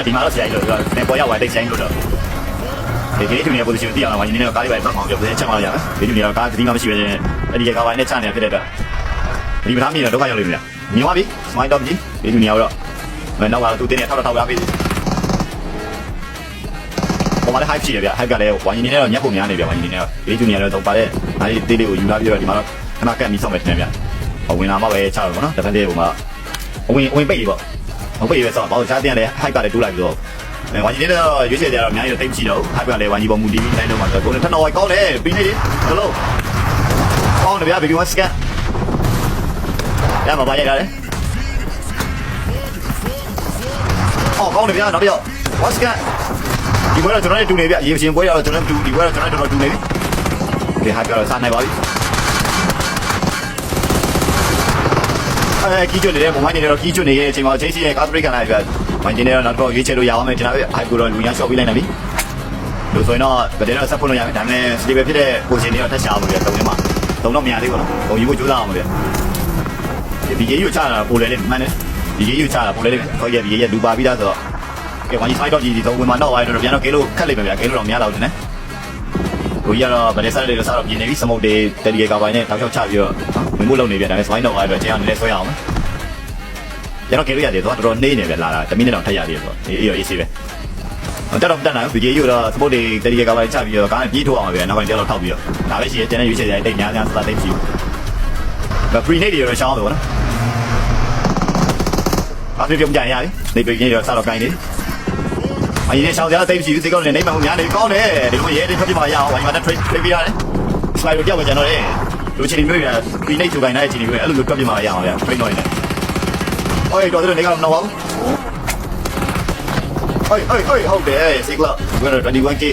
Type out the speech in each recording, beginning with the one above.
ဒီမှာတော့ဆရာကြီးတို့နေပေါ်ရောက်သွားတိတ်ဆိုင်လို့တော့ဒီတူနေ position သိအောင်လားဝိုင်းနေတော့ကားလေးပဲပတ်အောင်ပြောတယ်ချက်မှရမယ်ဒီတူနေတော့ကားသတိမှမရှိပဲအဲ့ဒီကကားဝိုင်းနဲ့ချနေဖြစ်တဲ့အတွက်ဒီပထမမြင်တော့ဒုက္ခရောက်လိမ့်မယ်မြင်ပါပြီစမိုင်းတော့ပြီဒီတူနေတော့နောက်ကတော့သူတင်းနေထောက်ထောက်ရပြီပေါ်မှာလည်း hype ရှိရဗျ hype ကလည်းဝိုင်းနေတော့ညက်ဖို့များနေဗျဝိုင်းနေတော့ဒီတူနေတော့တော့ပါတဲ့ဒါလေးတေးလေးကိုယူလာပြီးတော့ဒီမှာတော့ခဏကတ်ပြီးဆောင်မယ်တင်ဗျဝင်လာမှပဲချတော့ဗောနော်တစ်ဖက်တည်းဟိုမှာဝင်ပိတ်ပြီပေါ့ဟုတ်ပြီပဲဆိုတော့ဘာလို့ကြားတင်ရလဲ hype ကလည်းတိုးလိုက်ပြီးတော့ဝိုင်းကြီးလည်းရွေးချယ်ကြတော့အများကြီးတိတ်မရှိတော့ hype ကလည်းဝိုင်းကြီးပေါ်မူတည်ပြီးတိုင်းတော့မှာဆိုကိုယ်နဲ့ထပ်တော့ကောင်းတယ်ပြီးနေတယ်ဘလို့ကောင်းတယ်ဗျာ baby one scan ရမှာပါရိုက်တာလေအော်ကောင်းတယ်ဗျာနောက်တစ်ယောက် one scan ဒီဘက်တော့ကျွန်တော်လည်းတူနေဗျရေရှင်ပွဲရတော့ကျွန်တော်တူဒီဘက်တော့ကျွန်တော်တော်တူနေပြီဒီ hype ကတော့စားနိုင်ပါပြီကြီးကျွတ်နေတယ်မိုင်းနေတော့ကြီးကျွတ်နေရဲ့အချိန်မှာချင်းစီရဲ့ကားဘရိတ်ကန်လိုက်ပြမိုင်းနေတော့နောက်တော့ရွေးချယ်လို့ရအောင်မယ်ကျွန်တော်ဟိုက်ကိုတော့လူညာရှော့ပေးလိုက်နေပြီလို့ဆိုရင်တော့ဗတဲ့တော့ဆက်ဖို့လို့ရမယ်ဒါပေမဲ့စတီဘယ်ဖြစ်တဲ့ကိုရှင်တွေတော့ထက်ရှာအောင်ပြတုံးနေမှာတုံးတော့မရသေးဘူးနော်တုံးယူဖို့ကြိုးစားအောင်ပြဒီရေးယူချတာပိုလေလေးမှန်တယ်ဒီရေးယူချတာပိုလေလေးခေါ်ရဒီရေးရလူပါပြီးသားဆိုတော့ကဲဝိုင်းကြီးဆိုင်တော့ကြီးဒီသုံးဝင်မှာတော့ဝိုင်းတော့ပြန်တော့ကဲလို့ခက်လိုက်ပဲဗျာကဲလို့တော့မရတော့ဘူးနဲ့ဟိုကြီးကတော့ဗတဲ့ဆက်လေးတော့စားတော့ပြင်နေပြီစမုတ်တွေတတိယကပိုင်းနဲ့တောက်ချောက်ချပြီးတော့ဝင်ဖို့လုပ်နေပြန်ဒါပေမဲ့ဆိုင်းတော့အဲ့တော့ကျန်အောင်လည်းဆွဲအောင်ကျွန်တော်ကဲလို့ရတယ်တော့တော်တော်နှေးနေပဲလာတာ10မိနစ်တော့ထပ်ရသေးတယ်ဆိုတော့အေးရောအေးဆေးပဲတက်တော့တက်နိုင်ဘူးဒီကြီးတော့စပုတ်တွေတတိယကပိုင်းချပြီးတော့ကားနဲ့ပြေးထိုးအောင်ပဲနောက်ပိုင်းတက်တော့ထောက်ပြီးတော့ဒါပဲရှိရဲ့ကျန်တဲ့ရွေးချယ်ကြတိတ်ညာစတာတိတ်ရှိဘူးပရီနေတွေရောရှောင်းတယ်ဗောနော်အားပြုံကြရရတယ်နေပရီနေတော့စတော့ကိုင်းနေအရင်ရှောင်းကြတာတိတ်ရှိဘူးစိတ်ကောင်းနေနေမှမများနေကောင်းတယ်ဒီလိုရဲတွေထွက်ပြမှာရအောင်ဝိုင်းမှာ trade ပေးရတယ်စလိုက်လို့ကြောက်ကြတော့လေလူချင်းမျိုးရပရီနေချိုကိုင်းတဲ့ချင်းမျိုးအဲ့လိုထွက်ပြမှာရအောင်ဗျ trade တော့နေတယ်โอ้ยတော်တယ်နေကတော့မနော်ဘူးဟုတ်တယ်စိတ်ကလောက်ဘယ်တော့ 21k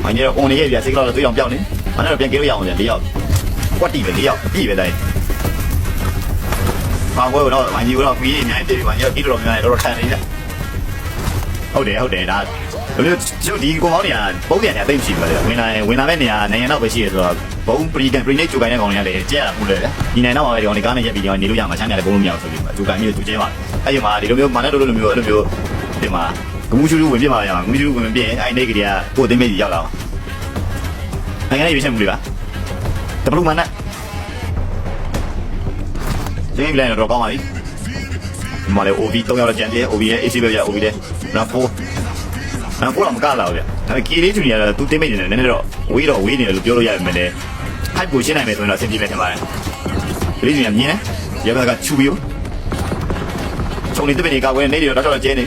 မင်းရော on နေရပြစိတ်ကလောက်တော့သွေးအောင်ပြောင်းနေအဲ့တော့ပြန်ကြည့်လို့ရအောင်ဗျ၄ယောက်ကွက်တီပဲ၄ယောက်အပြည့်ပဲတိုင်းဘာဘွဲတော့မင်းကြီးကတော့ပြီးနေအများကြီးတယ်မင်းရောကြည့်လို့များတော့ထန်နေကြဟုတ်တယ်ဒါဘယ်လိုကျုပ်ဒီကိုမောင်းနေရပုံပြန်နေအသိမရှိဘူးလေဝင်လာတဲ့နေရာနိုင်ငံတော့ပဲရှိရဆိုတော့ဘုံပရီနေကျူကိုင်းတဲ့ကောင်တွေကလည်းကျဲရတာဘူးလေဒီနိုင်တော့ပါပဲဒီကောင်တွေကားနဲ့ရက်ပြီးနေလို့ရမှာချမ်းတယ်လည်းဘုံလို့မရဘူးဆိုပြီးကျူကိုင်းပြီးကျူကျဲပါအဲ့ဒီမှာဒီလိုမျိုးမာနဲ့တို့လိုမျိုးအဲ့လိုမျိုးဒီမှာဂမှုရှူရှူဝင်ပြမှာရမှာဂမှုရှူဝင်ပြရင်အဲ့နေကလေးကကိုသိမ့်မိတ်ရောက်လာအောင်နိုင်ငံရေးရွေးချယ်မှုတွေပါတပလူမန်နဲ့ကျင်းပြလိုက်တော့ကောင်းပါပြီဒီမှာလေ OV 3ယောက်တော့ကျန်တယ် OV ရဲ့ AC ပဲရ OV တဲ့နောက်4နောက်4တော့မကလာဘူးဗျဒါပေမဲ့ကီလေးဂျူနီယာတော့သူသိမ့်မိတ်နေတယ်နည်းနည်းတော့ဝေးနေတယ်လို့ပြောလို့ရပါမယ်လေ hype ကိုရှင်းနိုင်မယ်ဆိုရင်တော့အဆင်ပြေမယ်ထင်ပါတယ်ကလေးဂျူနီယာမြင်တယ်ရပါကချူပြီးချုံနေတပည့်နေကဝဲနေတယ်တော့တော်တော်ကျင်းနေ